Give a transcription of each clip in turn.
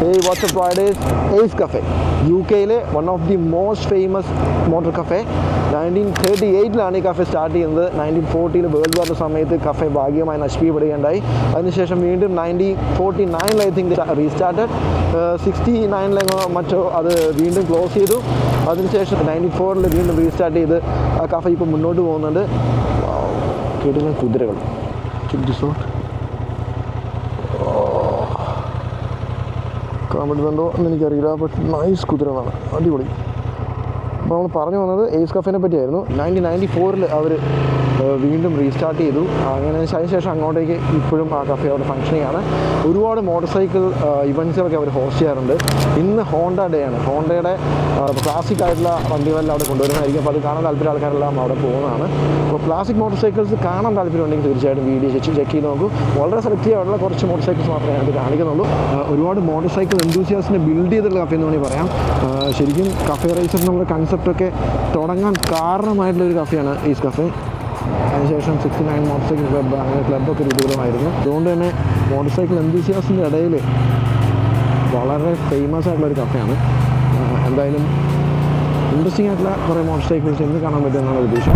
Hey, what's up riders? Ace Cafe, UKയിലെ one of the most famous motor cafe. 1938 ഈ cafe start ചെയ്യുന്നത്. 1940 world വാറിൻ്റെ സമയത്ത് cafe ഭാഗികമായി നശിപ്പിക്കപ്പെടുകയുണ്ടായി. അതിനുശേഷം വീണ്ടും 1949 ഐ തിങ്ക് റീസ്റ്റാർട്ടഡ്. 69 മറ്റോ അത് വീണ്ടും ക്ലോസ് ചെയ്തു. അതിനുശേഷം 94 വീണ്ടും റീസ്റ്റാർട്ട് ചെയ്ത് ആ കഫേ ഇപ്പോൾ മുന്നോട്ട് പോകുന്നുണ്ട്. കിടിലൻ കുതിരകൾ. കാണാൻ പറ്റുന്നുണ്ടോ എന്ന് എനിക്കറിയില്ല, ബട്ട് നൈസ് കുതിരകളാണ്, അടിപൊളി. അപ്പോൾ നമ്മൾ പറഞ്ഞു വന്നത് എയ്സ് കഫേനെ പറ്റിയായിരുന്നു. 1994 അവർ വീണ്ടും റീസ്റ്റാർട്ട് ചെയ്തു. അങ്ങനെ അതിനുശേഷം അങ്ങോട്ടേക്ക് ഇപ്പോഴും ആ കഫേ അവിടെ ഫങ്ഷനിങ് ആണ്. ഒരുപാട് മോട്ടോർ സൈക്കിൾ ഇവൻറ്റ്സുകളൊക്കെ അവർ ഹോസ്റ്റ് ചെയ്യാറുണ്ട്. ഇന്ന് ഹോണ്ട ഡേ ആണ്. ഹോണ്ടയുടെ ക്ലാസിക് ആയിട്ടുള്ള വണ്ടികളെല്ലാം അവിടെ കൊണ്ടുവരുന്നതായിരിക്കും. അപ്പോൾ അത് കാണാൻ താല്പര്യം ആൾക്കാരെല്ലാം അവിടെ പോകുന്നതാണ്. അപ്പോൾ ക്ലാസിക് മോട്ടോർ സൈക്കിൾസ് കാണാൻ താല്പര്യമുണ്ടെങ്കിൽ തീർച്ചയായിട്ടും വീഡിയോ ചെക്ക് ചെയ്ത് നോക്കൂ. വളരെ സെലക്റ്റീവ് ആയിട്ടുള്ള കുറച്ച് മോട്ടോർ സൈക്കിൾസ് മാത്രമേ അതിനകത്ത് കാണിക്കുന്നുള്ളൂ. ഒരുപാട് മോട്ടോർ സൈക്കിൾ എന്തൂസിയാസിനെ ബിൽഡ് ചെയ്തിട്ടുള്ള കഫേ എന്ന് വേണമെങ്കിൽ പറയാം. ശരിക്കും കഫേ റൈസർ എന്നുള്ള കൺസെപ്റ്റൊക്കെ തുടങ്ങാൻ കാരണമായിട്ടുള്ളൊരു കഫേയാണ് ഈസ് കഫേ. അതിനുശേഷം 69 മോട്ടോർ സൈക്കിൾ ക്ലബ്ബ്, അങ്ങനെ ക്ലബ്ബൊക്കെ രൂപീകൃതമായിരുന്നു. അതുകൊണ്ട് തന്നെ മോട്ടോർ സൈക്കിൾ എന്തൂസിയാസിൻ്റെ ഇടയിൽ വളരെ ഫേമസ് ആയിട്ടുള്ളൊരു കഫേയാണ്. എന്തായാലും ഇൻട്രസ്റ്റിംഗ് ആയിട്ടുള്ള കുറേ മോട്ടോർ സൈക്കിൾസ് ഇന്ന് കാണാൻ പറ്റുമെന്നാണ് ഉദ്ദേശം.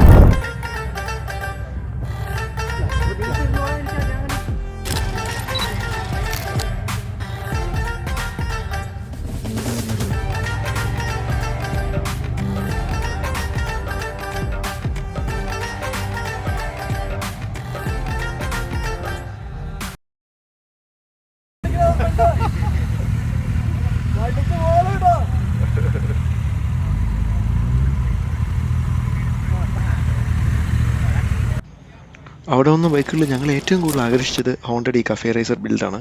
അവിടെ വന്ന ബൈക്കുകളിൽ ഞങ്ങൾ ഏറ്റവും കൂടുതൽ ആകർഷിച്ചത് ഹോണ്ടയുടെ ഈ കഫേ റൈസർ ബിൽഡാണ്.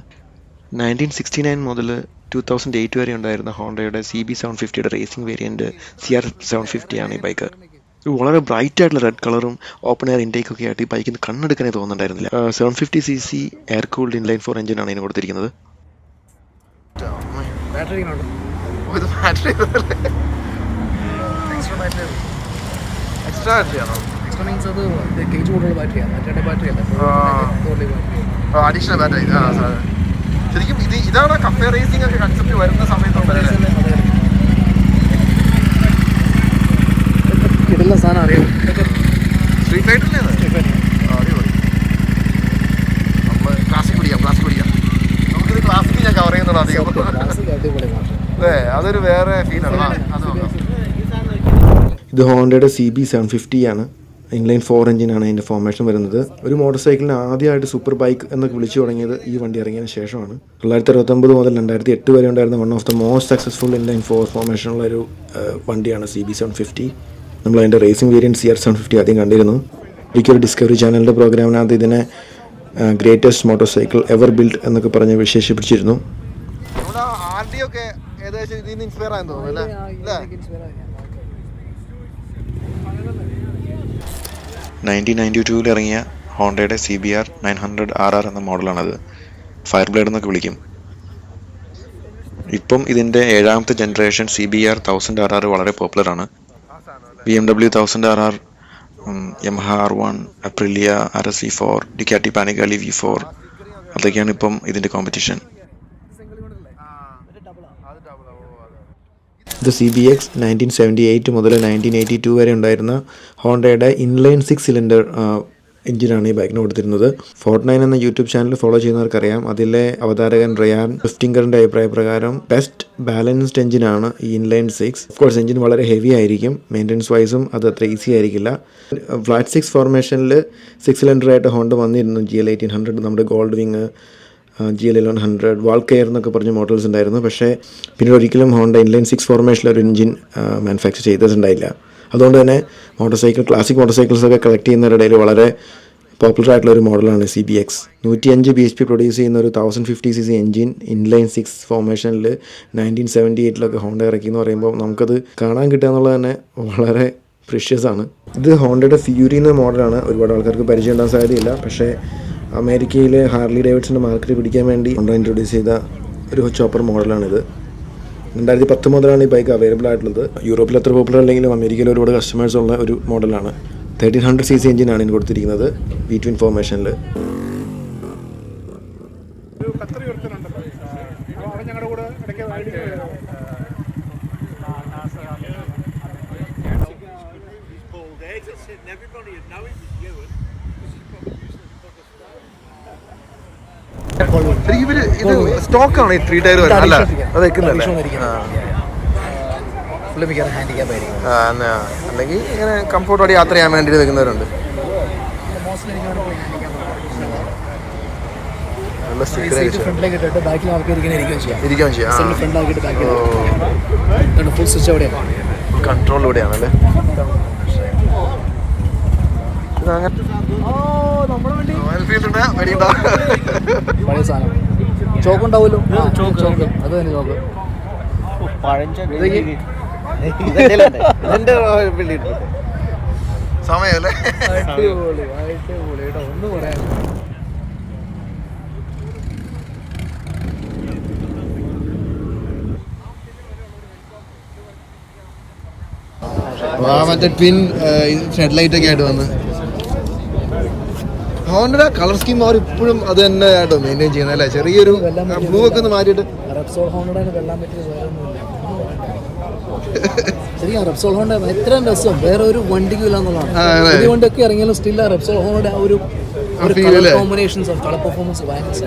1969 മുതൽ 2008 വരെ ഉണ്ടായിരുന്ന ഹോണ്ടയുടെ CB750യുടെ റേസിംഗ് വേരിയൻറ്റ് CR750 ആണ് ഈ ബൈക്ക്. വളരെ ബ്രൈറ്റ് ആയിട്ടുള്ള റെഡ് കളറും ഓപ്പൺ എയർ ഇൻടേക്കൊക്കെ ആയിട്ട് ഈ ബൈക്കിന് കണ്ണെടുക്കാനേ തോന്നുന്നുണ്ടായിരുന്നില്ല. 750cc എയർ കൂൾഡ് ഇൻലൈൻ 4 എഞ്ചിനാണ് ഇതിന് കൊടുത്തിരിക്കുന്നത്. Additional battery. ശരിക്കും ഇതാണ് കഫേ റേസിംഗ് ഒക്കെ കൺസെപ്റ്റ് വരുന്ന സമയത്തുള്ള സാധനം അറിയാം. സ്ട്രീറ്റ് ലൈറ്റല്ലേ അടിപൊളി. നമ്മൾ ക്ലാസ്സിക് പിടിക്കാം. നമുക്കിത് ക്ലാസ്സിക് ഞാൻ കവർ ചെയ്യുന്നത് അധികം. അതെ, അതൊരു വേറെ ഫീലാണ്. ഇത് ഹോണ്ടയുടെ CB750 ആണ്. ഇൻലൈൻ 4 എഞ്ചിനാണ് അതിൻ്റെ ഫോർമേഷൻ വരുന്നത്. ഒരു മോട്ടോർ സൈക്കിളിന് ആദ്യമായിട്ട് സൂപ്പർ ബൈക്ക് എന്നൊക്കെ വിളിച്ചു തുടങ്ങിയത് ഈ വണ്ടി ഇറങ്ങിയതിന് ശേഷമാണ്. 1969 മുതൽ 2008 വരെ ഉണ്ടായിരുന്ന one of the most successful inline 4 ഫോർമേഷനുള്ള ഒരു വണ്ടിയാണ് CB750. നമ്മൾ അതിൻ്റെ റേസിംഗ് വേരിയൻറ്റ് CR750 ആദ്യം കണ്ടിരുന്നു. ഒരിക്കലും ഡിസ്കവറി ചാനലിൻ്റെ പ്രോഗ്രാമിനകത്ത് ഇതിനെ greatest motor cycle ever build എന്നൊക്കെ പറഞ്ഞ് വിശേഷിപ്പിച്ചിരുന്നു. 1992 ഇറങ്ങിയ ഹോണ്ടയുടെ CBR 900RR എന്ന മോഡലാണത്. ഫയർ ബ്ലേഡ് എന്നൊക്കെ വിളിക്കും. ഇപ്പം ഇതിൻ്റെ 7ാമത്തെ ജനറേഷൻ CBR 1000RR വളരെ പോപ്പുലറാണ്. BMW 1000RR, Yamaha R1, Aprilia RS-V4, Ducati Panigale V4 അതൊക്കെയാണ് ഇപ്പം ഇതിൻ്റെ കോമ്പറ്റീഷൻ. ഇത് CBX 1978 മുതൽ 1982 വരെ ഉണ്ടായിരുന്ന ഹോണ്ടയുടെ ഇൻലൈൻ 6 സിലിണ്ടർ എഞ്ചിനാണ് ഈ ബൈക്കിന് കൊടുത്തിരുന്നത്. ഫോർട്ട്9 എന്ന യൂട്യൂബ് ചാനൽ ഫോളോ ചെയ്യുന്നവർക്കറിയാം. അതിലെ അവതാരകൻ റയാൻ ഫിഫ്റ്റിംഗറിൻ്റെ അഭിപ്രായ പ്രകാരം ബെസ്റ്റ് ബാലൻസ്ഡ് എഞ്ചിനാണ് ഈ ഇൻലൈൻ 6. ഓഫ് കോഴ്സ് എഞ്ചിൻ വളരെ ഹെവി ആയിരിക്കും. മെയിൻ്റനൻസ് വൈസും അത് അത്ര ഈസി ആയിരിക്കില്ല. ഫ്ലാറ്റ് 6 ഫോർമേഷനിൽ 6 സിലിണ്ടറായിട്ട് ഹോണ്ട വന്നിരുന്നു. GL1800, നമ്മുടെ ഗോൾഡ് വിങ്, GL1100, വാൾക്കെയർ എന്നൊക്കെ പറഞ്ഞ മോഡൽസ് ഉണ്ടായിരുന്നു. പക്ഷേ പിന്നീട് ഒരിക്കലും ഹോണ്ട ഇൻലൈൻ 6 ഫോർമേഷനിലൊരു എഞ്ചിൻ മാനുഫാക്ചർ ചെയ്തിട്ടുണ്ടായില്ല. അതുകൊണ്ട് തന്നെ ക്ലാസിക് മോട്ടോർ സൈക്കിൾസൊക്കെ കളക്ട് ചെയ്യുന്നവരുടെ ഇടയിൽ വളരെ പോപ്പുലർ ആയിട്ടുള്ള ഒരു മോഡലാണ് CBX. 105 bhp പ്രൊഡ്യൂസ് ചെയ്യുന്ന ഒരു 1050cc എഞ്ചിൻ ഇൻലൈൻ 6 ഫോർമേഷനിൽ 1978 ഹോണ്ട ഇറക്കി എന്ന് പറയുമ്പോൾ നമുക്കത് കാണാൻ കിട്ടുക എന്നുള്ളത് തന്നെ വളരെ പ്രീഷ്യസ് ആണ്. ഇത് ഹോണ്ടയുടെ ഫ്യൂരി എന്ന മോഡലാണ്. ഒരുപാട് ആൾക്കാർക്ക് പരിചയം ഉണ്ടാകാൻ സാധ്യതയില്ല. പക്ഷേ അമേരിക്കയിലെ ഹാർലി ഡേവിഡ്സൻ്റെ മാർക്കറ്റ് പിടിക്കാൻ വേണ്ടി ഹോണ്ട ഇൻട്രൊഡ്യൂസ് ചെയ്ത ഒരു ചോപ്പർ മോഡലാണിത്. 2010 മുതലാണ് ഈ ബൈക്ക് അവൈലബിൾ ആയിട്ടുള്ളത്. യൂറോപ്പിൽ അത്ര പോപ്പുലർ അല്ലെങ്കിലും അമേരിക്കയിൽ ഒരുപാട് കസ്റ്റമേഴ്സ് ഉള്ള ഒരു മോഡലാണ്. 1300cc എഞ്ചിനാണ് ഇതിന് കൊടുത്തിരിക്കുന്നത് V-twin ഫോർമേഷനിൽ. ഞങ്ങളുടെ കൂടെ ഇടയ്ക്ക് ഇവര് ഇത് സ്റ്റോക്കാണ് ഈ 3 ടയർ വരുന്നത് അല്ല അത് വെക്കുന്നല്ലേ അല്ലെങ്കിൽ ഇങ്ങനെ കംഫോർട്ടോടെ യാത്ര ചെയ്യാൻ വേണ്ടി വെക്കുന്നവരുണ്ട്. കൺട്രോളിലൂടെയാണല്ലേ പഴയ സാധനം ചോക്കുണ്ടാവുമല്ലോ. ചോക്ക് അത് തന്നെ ചോക്ക് സമയല്ലേ അടിപൊളി അടിപൊളി കേട്ടോ. ഒന്നും പറയാൻ മറ്റേ ട്വിൻ ഹെഡ്ലൈറ്റ് ഒക്കെ ആയിട്ട് വന്ന് ഹോണ്ടയുടെ കളർ സ്കീം അവർ ഇപ്പോഴും അത് തന്നെ ആയിട്ടോ മെയിൻറ്റെയിൻ ചെയ്യുന്നത് അല്ലേ? ചെറിയൊരു ബ്ലൂ ഒക്കെ ഒന്ന് മാറ്റിയിട്ട് റെപ്സോൾ ഹോണ്ടയുടെ വെള്ളാൻ പറ്റിയ ശരിക്കും റെപ്സോൾ ഹോണ്ട എത്രയും രസം വേറെ ഒരു വണ്ടിക്കും ഇല്ല എന്നുള്ളതാണ്. പുതിയ വണ്ടിയൊക്കെ ഇറങ്ങിയാലും സ്റ്റിൽ ആ റെപ്സോൾ ഹോണ്ടയുടെ ആ ഒരു കോമ്പിനേഷൻസ് കളർ പെർഫോമൻസ് ഭയങ്കര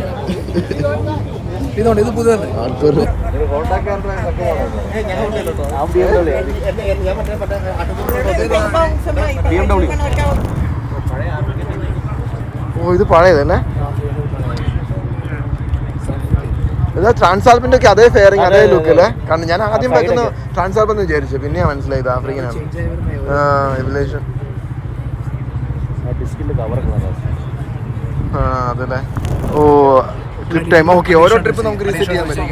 ഇതുകൊണ്ട് ഇത് പുതിയതല്ലേ ഓ ഇത് പഴയതല്ലേ? ഇതാ ട്രാൻസാൽപ്പിന്റെ ഒക്കെ അതേ ഫെയറിങ് അതേ ലുക്ക് അല്ലേ? കാരണം ഞാൻ ആദ്യം വെക്കുന്ന ട്രാൻസാൽപ്പ് എന്ന് വിചാരിച്ചു, പിന്നെയാ മനസ്സിലായത് ആഫ്രിക്കനാണ്. അതല്ലേ? ഓ ട്രിപ്പ് ടൈം ഓക്കെ. ഓരോ ട്രിപ്പ് നമുക്ക് റീസെറ്റ് ചെയ്യാൻ പറ്റും.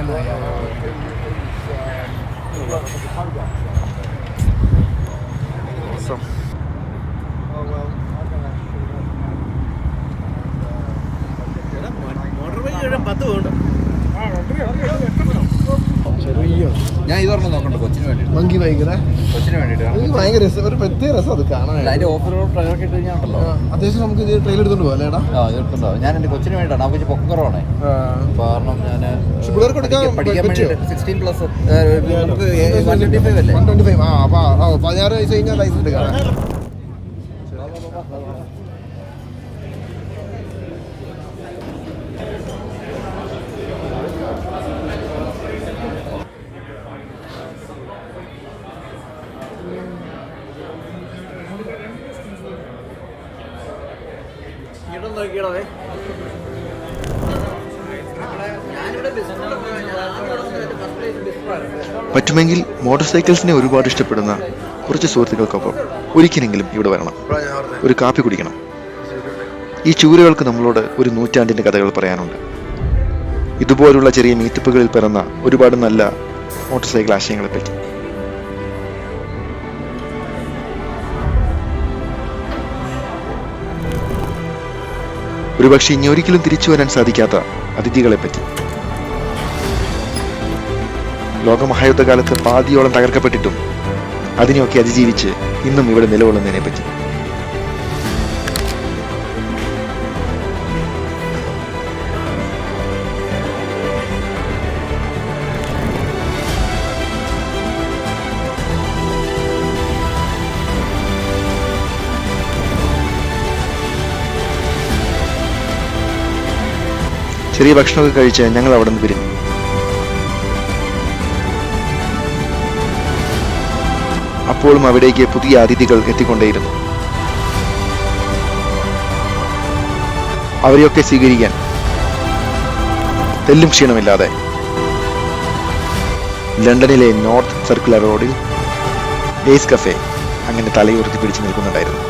ഞാൻ ഇതൊരെണ്ണം നോക്കണ്ട കൊച്ചിന് വേണ്ടി. മങ്കി ബൈക്ക് കൊച്ചിന് വേണ്ടിട്ട് എനിക്ക് ഭയങ്കര രസം, ഒരു പ്രത്യേക രസം അത് കാണാൻ. അതിന്റെ ഓഫ് റോഡ് ട്രെയിലർ ഇട്ട് കഴിഞ്ഞാണല്ലോ അത്യാവശ്യം നമുക്ക് ഇത് ട്രെയിലർ എടുത്തോണ്ട് പോകാം അല്ലേടാ? എടുത്തുണ്ടാവും. ഞാൻ എന്റെ കൊച്ചിന് വേണ്ടിയിട്ടാണ്. നമുക്ക് ഇച്ചിരി പൊക്കറവാണേ. കാരണം ഞാൻ പഠിക്കാൻ വേണ്ടി 16+ നമുക്ക് 125 അല്ലേ? 125. ആ അപ്പൊ 16 വയസ്സ് കഴിഞ്ഞാൽ ലൈസൻസ് എടുക്കാം. പറ്റുമെങ്കിൽ മോട്ടോർ സൈക്കിൾസിനെ ഒരുപാട് ഇഷ്ടപ്പെടുന്ന കുറച്ച് സുഹൃത്തുക്കൾക്കൊപ്പം ഒരിക്കലെങ്കിലും ഇവിടെ വരണം, ഒരു കാപ്പി കുടിക്കണം. ഈ ചൂരകൾക്ക് നമ്മളോട് ഒരു നൂറ്റാണ്ടിൻ്റെ കഥകൾ പറയാനുണ്ട്. ഇതുപോലുള്ള ചെറിയ മീറ്റപ്പുകളിൽ പിറന്ന ഒരുപാട് നല്ല മോട്ടോർ സൈക്കിൾ ആശയങ്ങളെപ്പറ്റി. ഒരുപക്ഷെ ഇനി ഒരിക്കലും തിരിച്ചു വരാൻ സാധിക്കാത്ത അതിഥികളെപ്പറ്റി. ലോകമഹായുദ്ധകാലത്ത് പാതിയോളം തകർക്കപ്പെട്ടിട്ടും അതിനെയൊക്കെ അതിജീവിച്ച് ഇന്നും ഇവിടെ നിലകൊള്ളുന്നതിനെ പറ്റി. ചെറിയ ഭക്ഷണമൊക്കെ കഴിച്ച് ഞങ്ങൾ അവിടെ നിന്ന് പിരിഞ്ഞു. അപ്പോഴും അവിടേക്ക് പുതിയ അതിഥികൾ എത്തിക്കൊണ്ടേയിരുന്നു. അവരെയൊക്കെ സ്വീകരിക്കാൻ തെല്ലും ക്ഷീണമില്ലാതെ ലണ്ടനിലെ നോർത്ത് സർക്കുലർ റോഡിൽ ഏസ് കഫേ അങ്ങനെ തലയുയർത്തി പിടിച്ചു നിൽക്കുന്നുണ്ടായിരുന്നു.